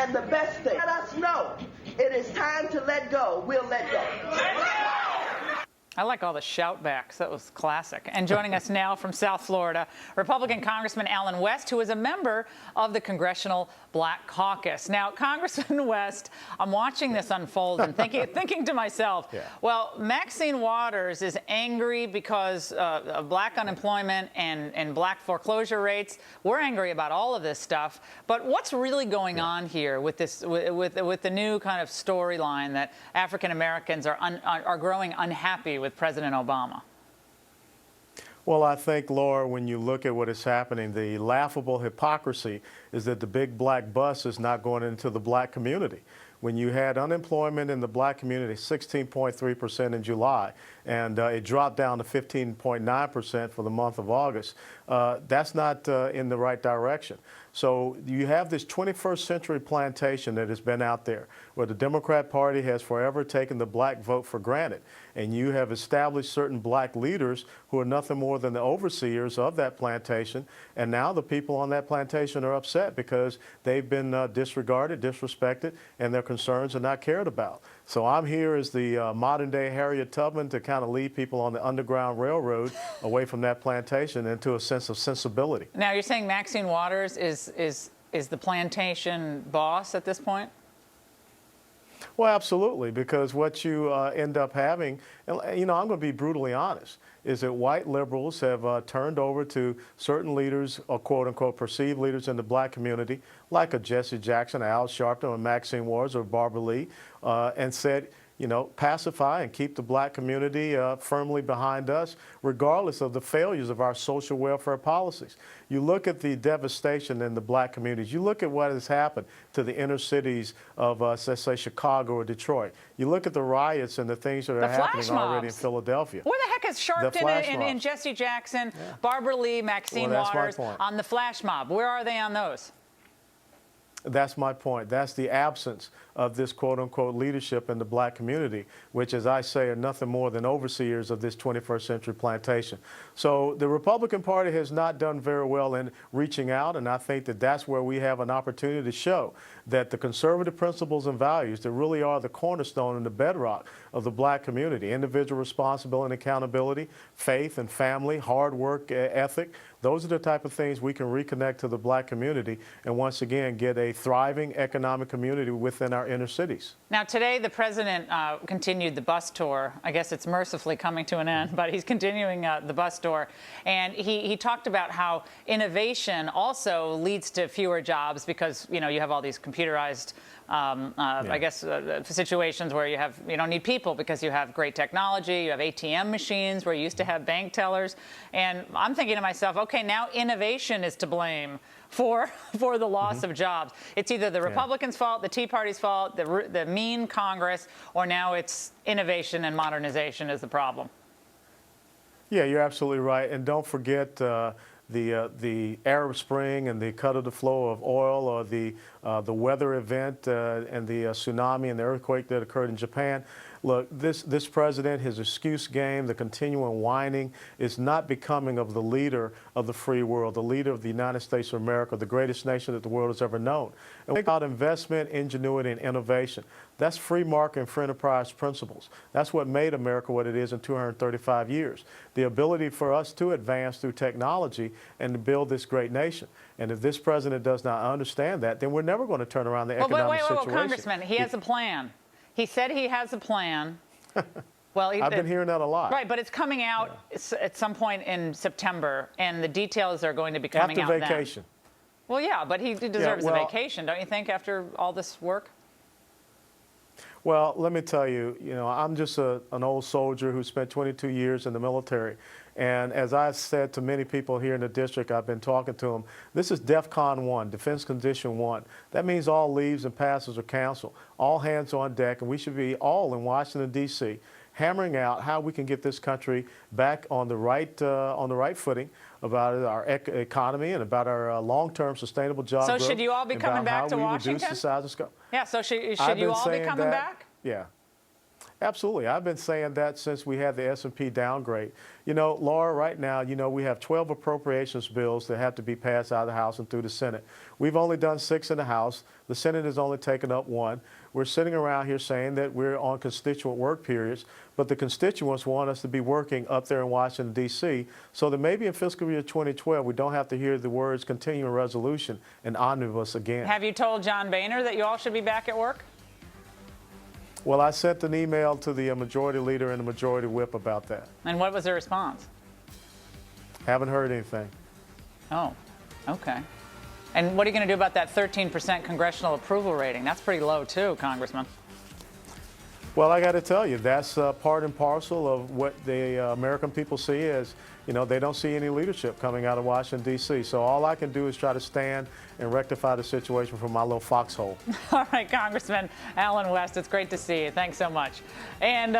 And the best thing, let us know it is time to let go. We'll let go. I like all the shout-backs. That was classic. And joining us now from South Florida, Republican Congressman Allen West, who is a member of the Congressional Black Caucus. Now, Congressman West, I'm watching this unfold and thinking to myself, well, Maxine Waters is angry because of black unemployment and black foreclosure rates. We're angry about all of this stuff. But what's really going on here with this, with the new kind of storyline that African Americans are growing unhappy with President Obama? Well, I think, Laura, when you look at what is happening, the laughable hypocrisy is that the big black bus is not going into the black community. When you had unemployment in the black community, 16.3% in July, and it dropped down to 15.9% for the month of August, that's not in the right direction. So you have this 21st century plantation that has been out there, where the Democrat Party has forever taken the black vote for granted. And you have established certain black leaders who are nothing more than the overseers of that plantation. And now the people on that plantation are upset because they've been disregarded, disrespected, and their concerns are not cared about. So I'm here as the modern-day Harriet Tubman to kind of lead people on the Underground Railroad away from that plantation into a sense of sensibility. Now, you're saying Maxine Waters is the plantation boss at this point? Well, absolutely, because what you end up having, and, you know, I'm going to be brutally honest, is that white liberals have turned over to certain leaders, or quote-unquote perceived leaders in the black community, like a Jesse Jackson, Al Sharpton, or Maxine Waters, or Barbara Lee, and said, you know, pacify and keep the black community firmly behind us, regardless of the failures of our social welfare policies. You look at the devastation in the black communities. You look at what has happened to the inner cities of, let's say, Chicago or Detroit. You look at the riots and the things that are happening already in Philadelphia. Where the heck is Sharpton and Jesse Jackson, Barbara Lee, Maxine Waters on the flash mob? Where are they on those? That's my point. That's the absence of this quote-unquote leadership in the black community, which, as I say, are nothing more than overseers of this 21st century plantation. So the Republican Party has not done very well in reaching out, and I think that that's where we have an opportunity to show that the conservative principles and values that really are the cornerstone and the bedrock of the black community, individual responsibility and accountability, faith and family, hard work ethic, those are the type of things we can reconnect to the black community and once again get a thriving economic community within our inner cities. Now, today the president continued the bus tour. I guess it's mercifully coming to an end, but he's continuing the bus tour. And he talked about how innovation also leads to fewer jobs because, you know, you have all these computerized I guess situations where you don't need people because you have great technology, you have ATM machines where you used to have bank tellers. And I'm thinking to myself, okay, now innovation is to blame for the loss of jobs. It's either the Republicans' fault, the Tea Party's fault, the mean Congress, or now it's innovation and modernization is the problem. Yeah, you're absolutely right. And don't forget the Arab Spring and the cut of the flow of oil, or the weather event and the tsunami and the earthquake that occurred in Japan. Look, this president, his excuse game, the continuing whining, is not becoming of the leader of the free world, the leader of the United States of America, the greatest nation that the world has ever known. And about investment, ingenuity, and innovation. That's free market and free enterprise principles. That's what made America what it is in 235 years. The ability for us to advance through technology and to build this great nation. And if this president does not understand that, then we're never going to turn around the economic situation. Wait, Congressman, he has a plan. He said he has a plan. Well, I've been hearing that a lot. Right, but it's coming out at some point in September, and the details are going to be coming out then. After vacation. Well, yeah, but he deserves a vacation, don't you think, after all this work? Well, let me tell you, I'm just an old soldier who spent 22 years in the military. And as I've said to many people here in the district, I've been talking to them, this is DEFCON 1, Defense Condition 1. That means all leaves and passes are canceled, all hands on deck, and we should be all in Washington, D.C., hammering out how we can get this country back on the right footing about our economy and about our long-term sustainable job growth. So should you all be coming back to Washington? Reduce the size of scope. Yeah, so should you all be coming back? Yeah. Absolutely. I've been saying that since we had the S&P downgrade. You know, Laura, right now, you know, we have 12 appropriations bills that have to be passed out of the House and through the Senate. We've only done 6 in the House. The Senate has only taken up 1. We're sitting around here saying that we're on constituent work periods, but the constituents want us to be working up there in Washington, D.C., so that maybe in fiscal year 2012, we don't have to hear the words continuing resolution and omnibus again. Have you told John Boehner that you all should be back at work? Well, I sent an email to the majority leader and the majority whip about that. And what was the response? Haven't heard anything. Oh, okay. And what are you going to do about that 13% congressional approval rating? That's pretty low, too, Congressman. Well, I got to tell you, that's part and parcel of what the American people see as, you know, they don't see any leadership coming out of Washington, D.C. So all I can do is try to stand and rectify the situation from my little foxhole. All right, Congressman Allen West, it's great to see you. Thanks so much. And